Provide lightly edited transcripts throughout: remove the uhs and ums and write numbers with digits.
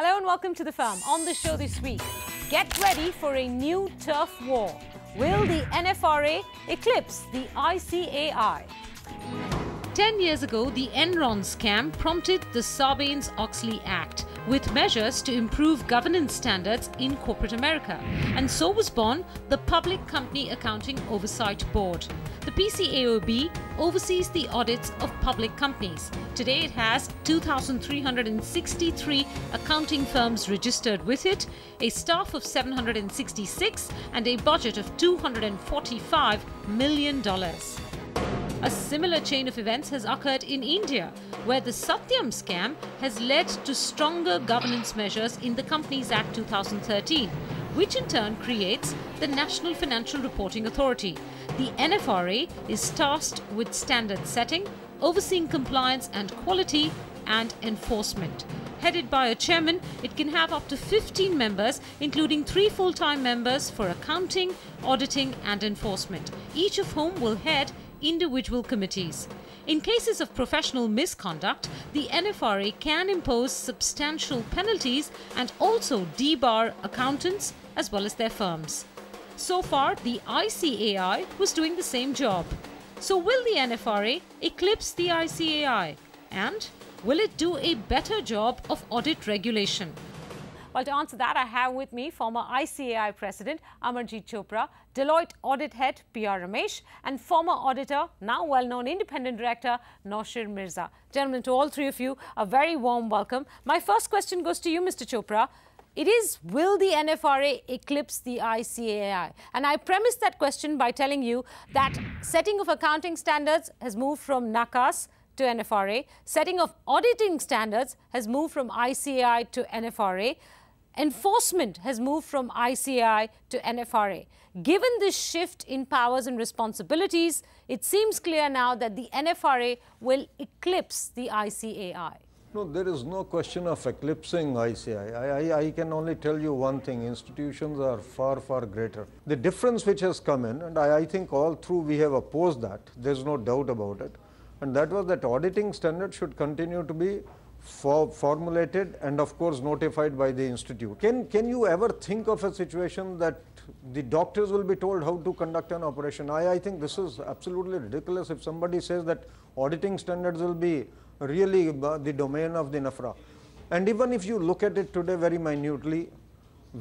Hello and welcome to The Firm. On the show this week, get ready for a new turf war. Will the NFRA eclipse the ICAI? 10 years ago, the Enron scam prompted the Sarbanes-Oxley Act with measures to improve governance standards in corporate America. And so was born the Public Company Accounting Oversight Board. The PCAOB oversees the audits of public companies. Today it has 2,363 accounting firms registered with it, a staff of 766 and a budget of $245 million. A similar chain of events has occurred in India, where the Satyam scam has led to stronger governance measures in the Companies Act 2013, which in turn creates the National Financial Reporting Authority. The NFRA is tasked with standard setting, overseeing compliance and quality, and enforcement. Headed by a chairman, it can have up to 15 members, including 3 full-time members for accounting, auditing, and enforcement, each of whom will head individual committees. In cases of professional misconduct, the NFRA can impose substantial penalties and also debar accountants as well as their firms. So far, the ICAI was doing the same job. So will the NFRA eclipse the ICAI? And will it do a better job of audit regulation? Well, to answer that, I have with me former ICAI President Amarjit Chopra, Deloitte Audit Head PR Ramesh, and former auditor, now well-known Independent Director Nawshir Mirza. Gentlemen, to all three of you, a very warm welcome. My first question goes to you, Mr. Chopra. It is, will the NFRA eclipse the ICAI? And I premise that question by telling you that setting of accounting standards has moved from NACAS to NFRA. Setting of auditing standards has moved from ICAI to NFRA. Enforcement has moved from ICAI to NFRA. Given this shift in powers and responsibilities, it seems clear now that the NFRA will eclipse the ICAI. No, there is no question of eclipsing ICAI. I can only tell you one thing, institutions are far, far greater. The difference which has come in, and I think all through we have opposed that, there's no doubt about it, and that was that auditing standards should continue to be formulated and of course notified by the institute. Can you ever think of a situation that the doctors will be told how to conduct an operation? I think this is absolutely ridiculous if somebody says that auditing standards will be really the domain of the NFRA. And even if you look at it today very minutely,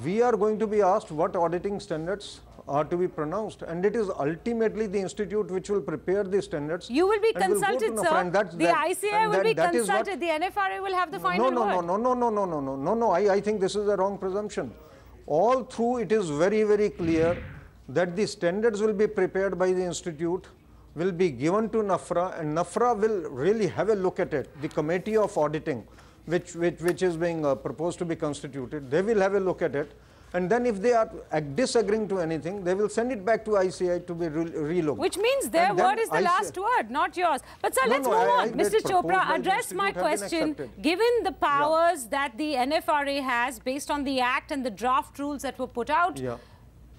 we are going to be asked what auditing standards are to be pronounced, and it is ultimately the institute which will prepare the standards. You will be consulted, sir. The ICAI will be consulted. The NFRA will have the final word. No. I think this is a wrong presumption. All through it is very, very clear that the standards will be prepared by the institute, will be given to NFRA, and NFRA will really have a look at it. The committee of auditing, which is being proposed to be constituted, they will have a look at it. And then if they are disagreeing to anything, they will send it back to ICAI to be relooked. Which means their word is the last word, not yours. But sir, let's move on. Mr. Chopra, address my question. Given the powers that the NFRA has based on the Act and the draft rules that were put out,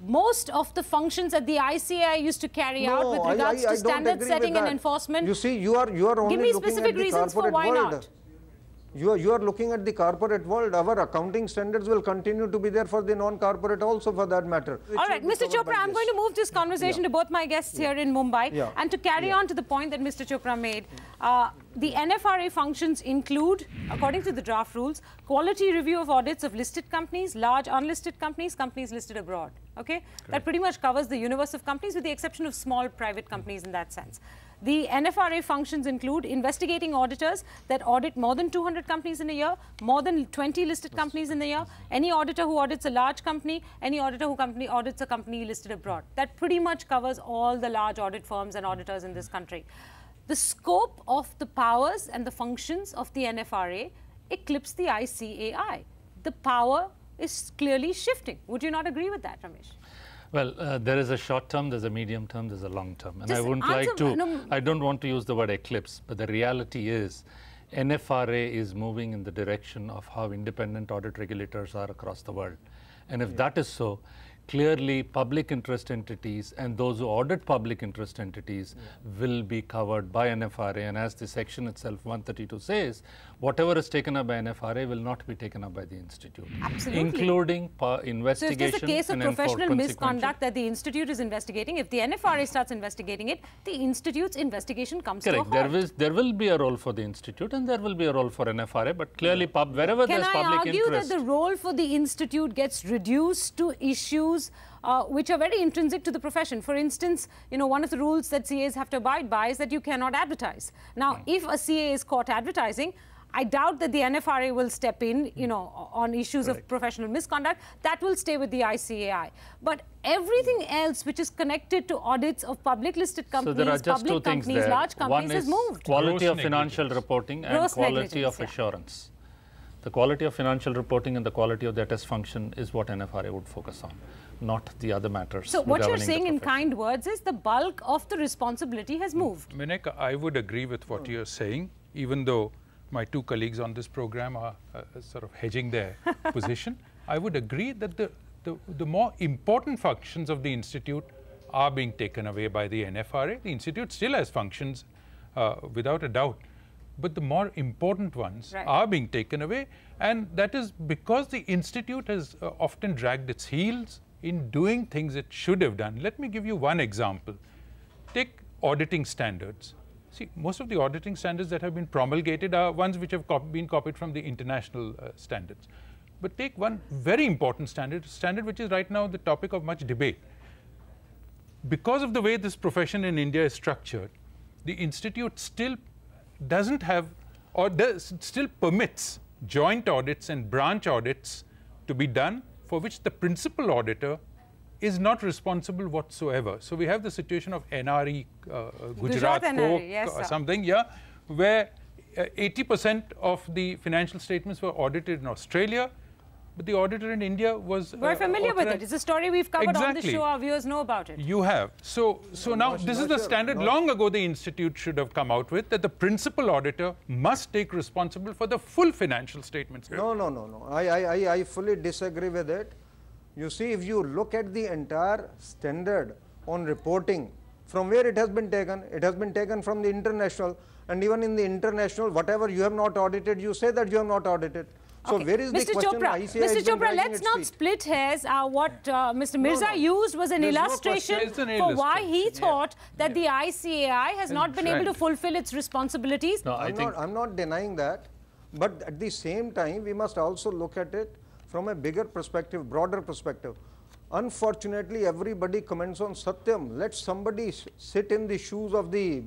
most of the functions that the ICAI used to carry out with regards to standard setting and enforcement. You see, you are only give me looking specific at the reasons for why world. not. You are looking at the corporate world. Our accounting standards will continue to be there for the non-corporate also, for that matter. All right, Mr. Chopra, I'm going to move this conversation to both my guests here in Mumbai. And to carry on to the point that Mr. Chopra made, the NFRA functions include, according to the draft rules, quality review of audits of listed companies, large unlisted companies, companies listed abroad. Okay? That pretty much covers the universe of companies with the exception of small private companies in that sense. The NFRA functions include investigating auditors that audit more than 200 companies in a year, more than 20 listed companies in a year, any auditor who audits a large company, any auditor who audits a company listed abroad. That pretty much covers all the large audit firms and auditors in this country. The scope of the powers and the functions of the NFRA eclipse the ICAI. The power is clearly shifting. Would you not agree with that, Ramesh? Well, there is a short term, there's a medium term, there's a long term. And I wouldn't like to, I don't want to use the word eclipse, but the reality is NFRA is moving in the direction of how independent audit regulators are across the world. And if that is so, clearly public interest entities and those who audit public interest entities will be covered by NFRA, and as the section itself 132 says, whatever is taken up by NFRA will not be taken up by the institute. Absolutely. Including investigation. So if there's a case of professional misconduct that the institute is investigating, if the NFRA starts investigating it, the institute's investigation comes to a halt. There will be a role for the institute and there will be a role for NFRA, but clearly wherever there's public interest. Can I argue that the role for the institute gets reduced to issues which are very intrinsic to the profession? For instance, one of the rules that CAs have to abide by is that you cannot advertise. Now, if a CA is caught advertising, I doubt that the NFRA will step in, on issues of professional misconduct. That will stay with the ICAI. But everything else which is connected to audits of public listed companies, so there are just public companies, large companies has moved. Quality of financial reporting and quality of assurance. The quality of financial reporting and the quality of the test function is what NFRA would focus on, not the other matters. So what you're saying in kind words is the bulk of the responsibility has moved. Minek, I would agree with what you're saying, even though my two colleagues on this program are sort of hedging their position. I would agree that the more important functions of the institute are being taken away by the NFRA. The institute still has functions, without a doubt, but the more important ones are being taken away, and that is because the institute has often dragged its heels in doing things it should have done. Let me give you one example. Take auditing standards. See, most of the auditing standards that have been promulgated are ones which have been copied from the international standards. But take one very important standard which is right now the topic of much debate. Because of the way this profession in India is structured, the institute still doesn't have, or still permits joint audits and branch audits to be done, for which the principal auditor is not responsible whatsoever. So we have the situation of NRE, Gujarat Coke or something, where 80% of the financial statements were audited in Australia, but the auditor in India was We're familiar with it. It's a story we've covered on the show. Our viewers know about it. You have. So now this is the standard long ago the institute should have come out with, that the principal auditor must take responsible for the full financial statements. No. I fully disagree with it. You see, if you look at the entire standard on reporting, from where it has been taken from the international, and even in the international, whatever you have not audited, you say that you have not audited. So where is the question? Mr. Chopra, let's not split hairs. What Mr. Mirza used was an illustration for why he thought that the ICAI has not been able to fulfill its responsibilities. No, I'm not denying that, but at the same time, we must also look at it from a bigger perspective, broader perspective. Unfortunately, everybody comments on Satyam. Let somebody sit in the shoes of the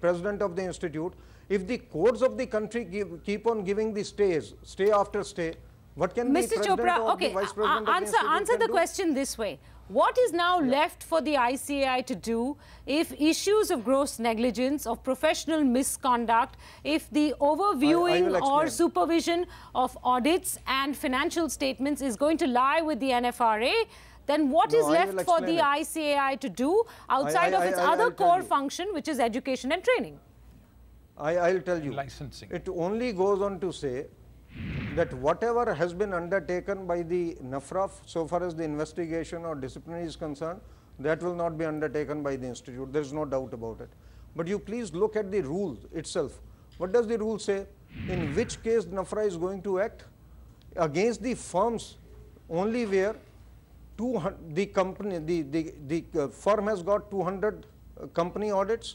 president of the institute. If the codes of the country keep on giving the stay after stay, what can the president or the vice president of the institute answer the question this way. What is now left for the ICAI to do if issues of gross negligence, of professional misconduct, if the overviewing or supervision of audits and financial statements is going to lie with the NFRA? Then what is left for the ICAI to do outside of its other core function, which is education and training? I'll tell you. Licensing. It only goes on to say that whatever has been undertaken by the NFRA, so far as the investigation or disciplinary is concerned, that will not be undertaken by the institute. There is no doubt about it. But you please look at the rule itself. What does the rule say? In which case NFRA is going to act? Against the firms only where the firm has got 200 company audits,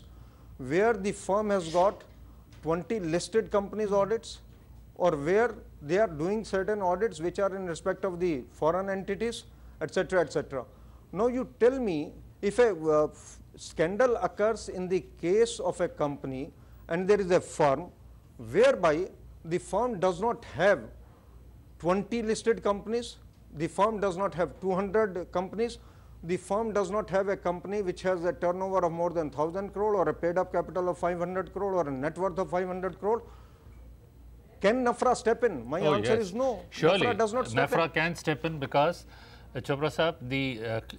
where the firm has got 20 listed companies audits, or where they are doing certain audits which are in respect of the foreign entities, etc., etc. Now you tell me, if a scandal occurs in the case of a company and there is a firm whereby the firm does not have 20 listed companies, the firm does not have 200 companies, the firm does not have a company which has a turnover of more than 1,000 crore or a paid up capital of 500 crore or a net worth of 500 crore, can NFRA step in? My answer is no. Surely, NFRA does not step in. NFRA can step in because Chopra Sahab,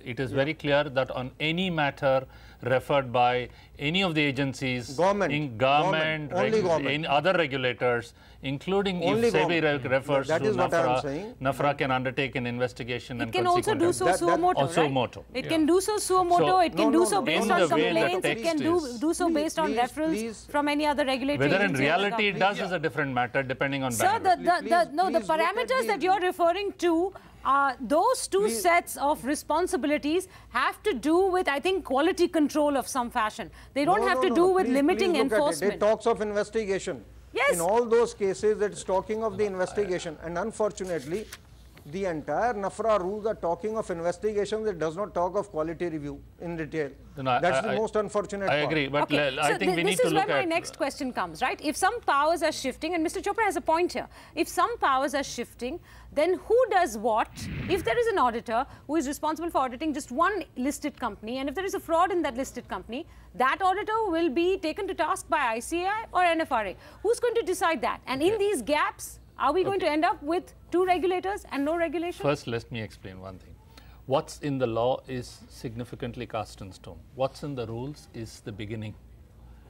it is very clear that on any matter referred by any of the agencies, government, other regulators, including only if SEBI refers to NFRA, NFRA can undertake an investigation and can also do so suo moto, It can do so suo moto, it can do so based on complaints, it can do so based on referrals from any other regulatory agency. Whether in reality it does is a different matter depending on Sir, the parameters that you're referring to, those two sets of responsibilities have to do with, I think, quality control of some fashion. They don't have to do with limiting enforcement. It talks of investigation. Yes. In all those cases, it's talking of the investigation. And unfortunately, the entire NFRA rules are talking of investigations. It does not talk of quality review in detail. No, that's the most unfortunate part. I agree, but I think we need to look at... This is where my next question comes, right? If some powers are shifting, and Mr. Chopra has a point here, if some powers are shifting, then who does what? If there is an auditor who is responsible for auditing just one listed company, and if there is a fraud in that listed company, that auditor will be taken to task by ICAI or NFRA. Who's going to decide that? And in these gaps, are we going to end up with 2 regulators and no regulation? First, let me explain one thing. What's in the law is significantly cast in stone. What's in the rules is the beginning.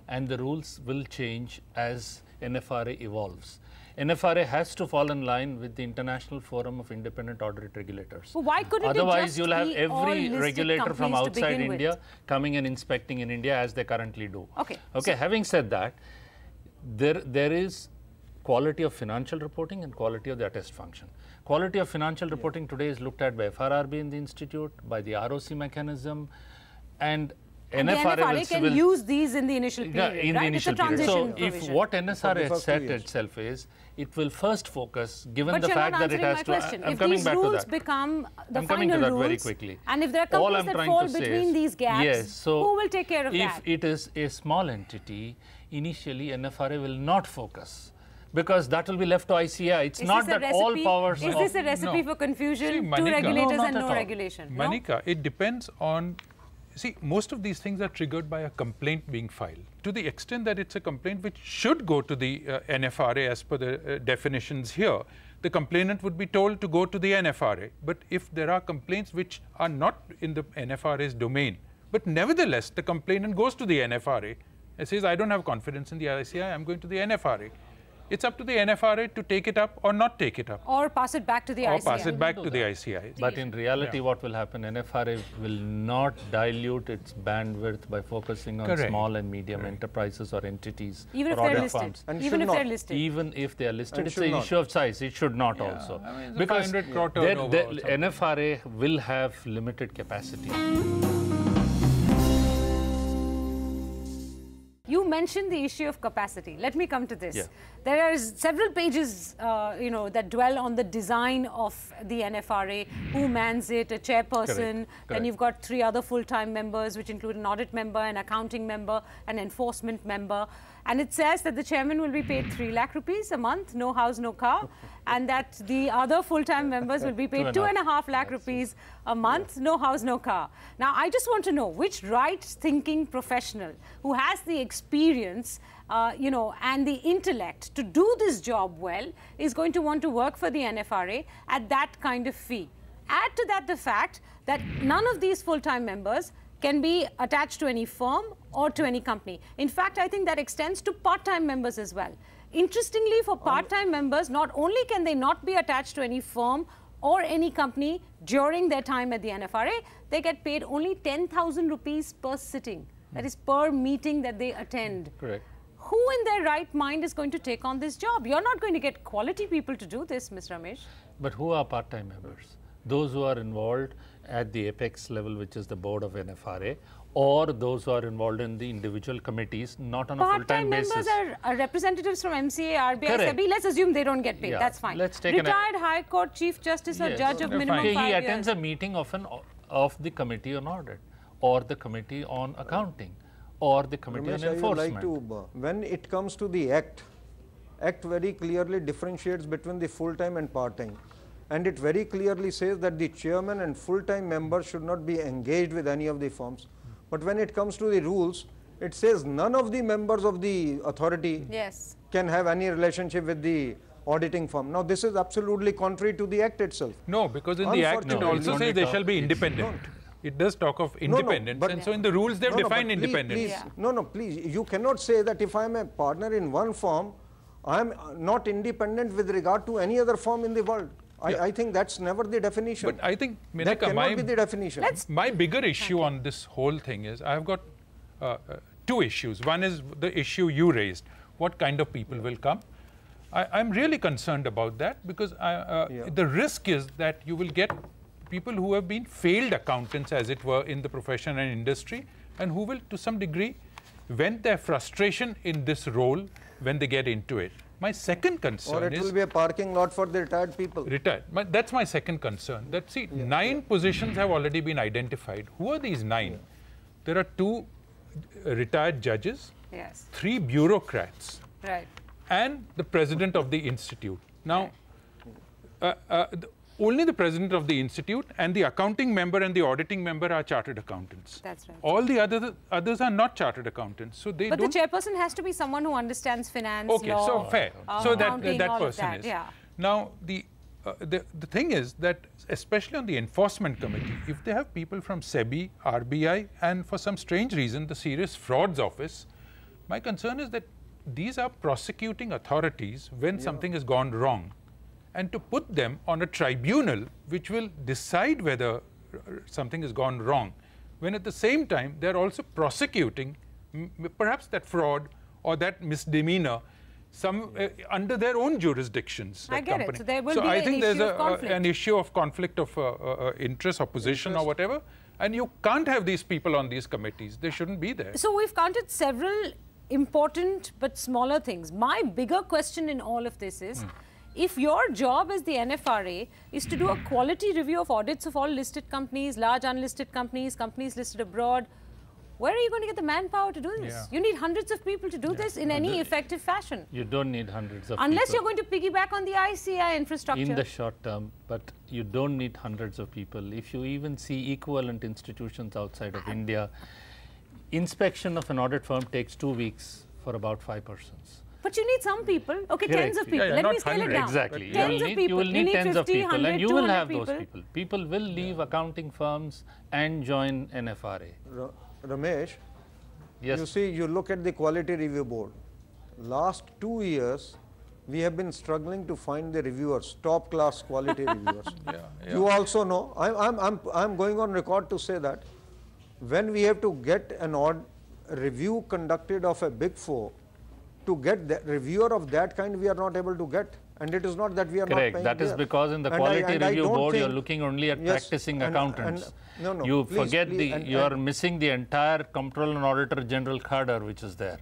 And the rules will change as NFRA evolves. NFRA has to fall in line with the International Forum of Independent Audit Regulators. Well, why couldn't Otherwise, it just you'll have be every all regulator from outside India India coming and inspecting in India as they currently do. Okay. Okay. Having said that, there is quality of financial reporting and quality of the attest function. Quality of financial reporting today is looked at by FRRB in the institute, by the ROC mechanism, and NFRA can use these in the initial period, in right? the initial period. So, provision. if what NSRA has set itself is, it will first focus, given the fact that it has to... I'm coming back to that. If these rules become the final rules, very quickly. And if there are companies that fall between these gaps, who will take care of that? If it is a small entity, initially NFRA will not focus, because that will be left to ICAI. It's not that all powers... Is this a recipe for confusion? See, 2 regulators and no regulation? Manika, it depends on... See, most of these things are triggered by a complaint being filed. To the extent that it's a complaint which should go to the NFRA as per the definitions here, the complainant would be told to go to the NFRA. But if there are complaints which are not in the NFRA's domain, but nevertheless the complainant goes to the NFRA and says, I don't have confidence in the ICAI, I'm going to the NFRA. It's up to the NFRA to take it up or not take it up. Or pass it back to the ICAI. Or pass it back to the ICAI. But in reality, what will happen, NFRA will not dilute its bandwidth by focusing on small and medium enterprises or entities. Even if they're listed. Even if they're listed. Even if they are listed, it's an issue of size. It should not also. I mean, because the NFRA will have limited capacity. You mentioned the issue of capacity. Let me come to this. Yeah. There are several pages, that dwell on the design of the NFRA, who mans it, a chairperson, then you've got 3 other full-time members, which include an audit member, an accounting member, an enforcement member. And it says that the chairman will be paid 3 lakh rupees a month, no house, no car, and that the other full-time members will be paid 2.5 lakh rupees a month, no house, no car. Now, I just want to know which right-thinking professional who has the experience, and the intellect to do this job well is going to want to work for the NFRA at that kind of fee. Add to that the fact that none of these full-time members can be attached to any firm or to any company. In fact, I think that extends to part-time members as well. Interestingly, for part-time members, not only can they not be attached to any firm or any company during their time at the NFRA, they get paid only 10,000 rupees per sitting. That is per meeting that they attend. Correct. Who in their right mind is going to take on this job? You're not going to get quality people to do this, Ms. Ramesh. But who are part-time members? Those who are involved at the apex level, which is the board of NFRA, or those who are involved in the individual committees, not on a full-time basis. Part-time members are representatives from MCA, RBI, SEBI. Let's assume they don't get paid. Yeah. That's fine. Let's take retired High Court Chief Justice or Judge of minimum 5 years. He attends a meeting of the Committee on Audit, or the Committee on Accounting, or the Committee on Enforcement. When it comes to the Act very clearly differentiates between the full-time and part-time. And it very clearly says that the chairman and full-time members should not be engaged with any of the firms. But when it comes to the rules, it says none of the members of the authority can have any relationship with the auditing firm. Now, this is absolutely contrary to the Act itself. No, because in the Act it also says they shall be independent. It does talk of independence, and so in the rules they've defined independence. Please, you cannot say that if I'm a partner in one firm, I'm not independent with regard to any other firm in the world. I think that's never the definition. But I think, Minika, that cannot be the definition. My bigger issue on this whole thing is I've got two issues. One is the issue you raised. What kind of people will come? I'm really concerned about that because the risk is that you will get people who have been failed accountants, as it were, in the profession and industry, and who will, to some degree, vent their frustration in this role when they get into it. My second concern is... Or it will be a parking lot for the retired people. Retired. That's my second concern. That, see, 9 positions have already been identified. Who are these 9? There are 2 retired judges, 3 bureaucrats, and the president of the institute. Now, only the president of the institute and the accounting member and the auditing member are chartered accountants. That's right. All the others are not chartered accountants. So they But the chairperson has to be someone who understands finance, okay, law, so fair. So that person that, is. Now, the thing is that, especially on the enforcement committee, if they have people from SEBI, RBI, and for some strange reason, the Serious Frauds Office, my concern is that these are prosecuting authorities when something has gone wrong. And to put them on a tribunal which will decide whether something has gone wrong, when at the same time they're also prosecuting perhaps that fraud or that misdemeanor under their own jurisdictions. I get it. So there will be I think there's an issue of conflict of interest or position or whatever, and you can't have these people on these committees. They shouldn't be there. So we've counted several important but smaller things. My bigger question in all of this is, if your job as the NFRA is to do a quality review of audits of all listed companies, large unlisted companies, companies listed abroad, where are you going to get the manpower to do this? You need hundreds of people to do this in any effective fashion. You don't need hundreds of Unless people. you're going to piggyback on the ICAI infrastructure. In the short term, but you don't need hundreds of people. If you even see equivalent institutions outside of India, inspection of an audit firm takes 2 weeks for about 5 persons. But you need some people. Okay, tens of people. Let me scale it down. Exactly. You will need tens of 50, people, 100, and you will have people. those people. People will leave accounting firms and join NFRA. Ramesh, Yes. you see, you look at the Quality Review Board. Last 2 years, we have been struggling to find the reviewers, top-class quality reviewers. You also know, I'm going on record to say that when we have to get an review conducted of a Big Four, to get the reviewer of that kind, we are not able to get. And it is not that we are not paying. That is because in the Quality Review Board, you're looking only at practicing accountants. You forget you are missing the entire Comptroller and Auditor General cadre which is there.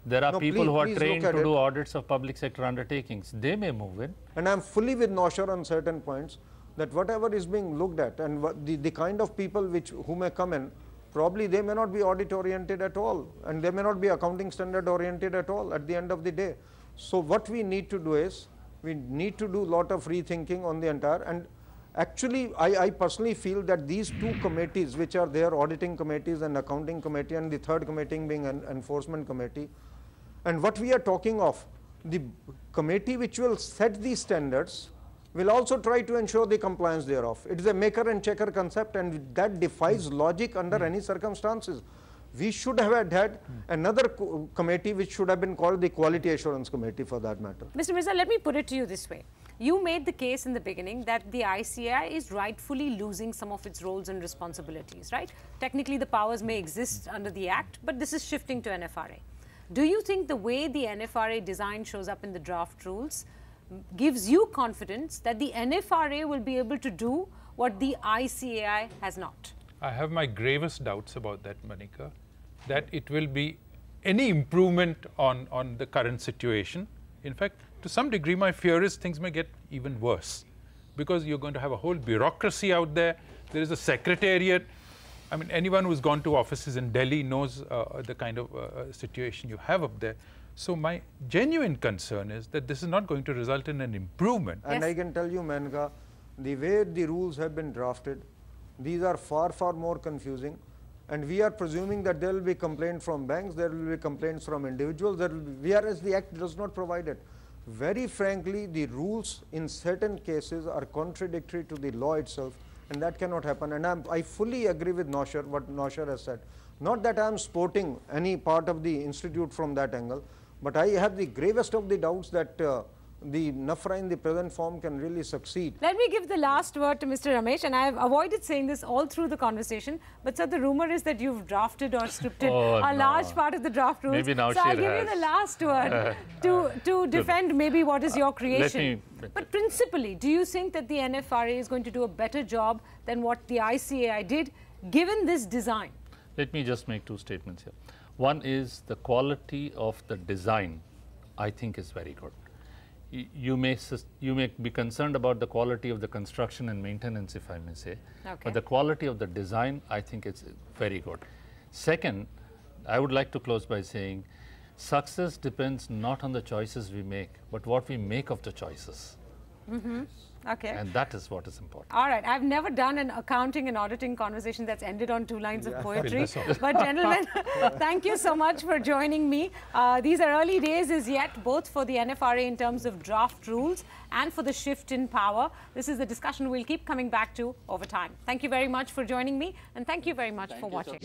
There are people who are trained to do audits of public sector undertakings. They may move in. And I'm fully with Nawshir on certain points that whatever is being looked at and the kind of people who may come in, probably they may not be audit oriented at all, and they may not be accounting standard oriented at all at the end of the day. So what we need to do is, we need to do a lot of rethinking on the entire, and actually I personally feel that these 2 committees which are there, auditing committees and accounting committee, and the third committee being an enforcement committee, and what we are talking of, the committee which will set these standards will also try to ensure the compliance thereof. It is a maker and checker concept, and that defies logic under any circumstances. We should have had another committee which should have been called the Quality Assurance Committee for that matter. Mr. Mirza, let me put it to you this way. You made the case in the beginning that the ICAI is rightfully losing some of its roles and responsibilities, right? Technically, the powers may exist under the Act, but this is shifting to NFRA. Do you think the way the NFRA design shows up in the draft rules gives you confidence that the NFRA will be able to do what the ICAI has not? I have my gravest doubts about that, Manika, that it will be any improvement on the current situation. In fact, to some degree, my fear is things may get even worse, because you're going to have a whole bureaucracy out there. There is a secretariat. I mean, anyone who's gone to offices in Delhi knows the kind of situation you have up there. So my genuine concern is that this is not going to result in an improvement. And I can tell you, Menka, the way the rules have been drafted, these are far, far more confusing. And we are presuming that there will be complaints from banks, there will be complaints from individuals, whereas the Act does not provide it. Very frankly, the rules in certain cases are contradictory to the law itself, and that cannot happen. And I fully agree with Nawshir, what Nawshir has said. Not that I am sporting any part of the institute from that angle, but I have the gravest of the doubts that the NFRA in the present form can really succeed. Let me give the last word to Mr. Ramesh, and I have avoided saying this all through the conversation, but sir, the rumor is that you've drafted or scripted a large part of the draft rules. Maybe now so I'll give you the last word to defend maybe what is your creation. But principally, do you think that the NFRA is going to do a better job than what the ICAI did, given this design? Let me just make two statements here. One is the quality of the design, I think, is very good. You may be concerned about the quality of the construction and maintenance, if I may say, but the quality of the design, I think it's very good. Second, I would like to close by saying success depends not on the choices we make, but what we make of the choices. Okay. And that is what is important. All right. I've never done an accounting and auditing conversation that's ended on 2 lines of poetry. But gentlemen, thank you so much for joining me. These are early days as yet, both for the NFRA in terms of draft rules and for the shift in power. This is the discussion we'll keep coming back to over time. Thank you very much for joining me, and thank you very much for watching.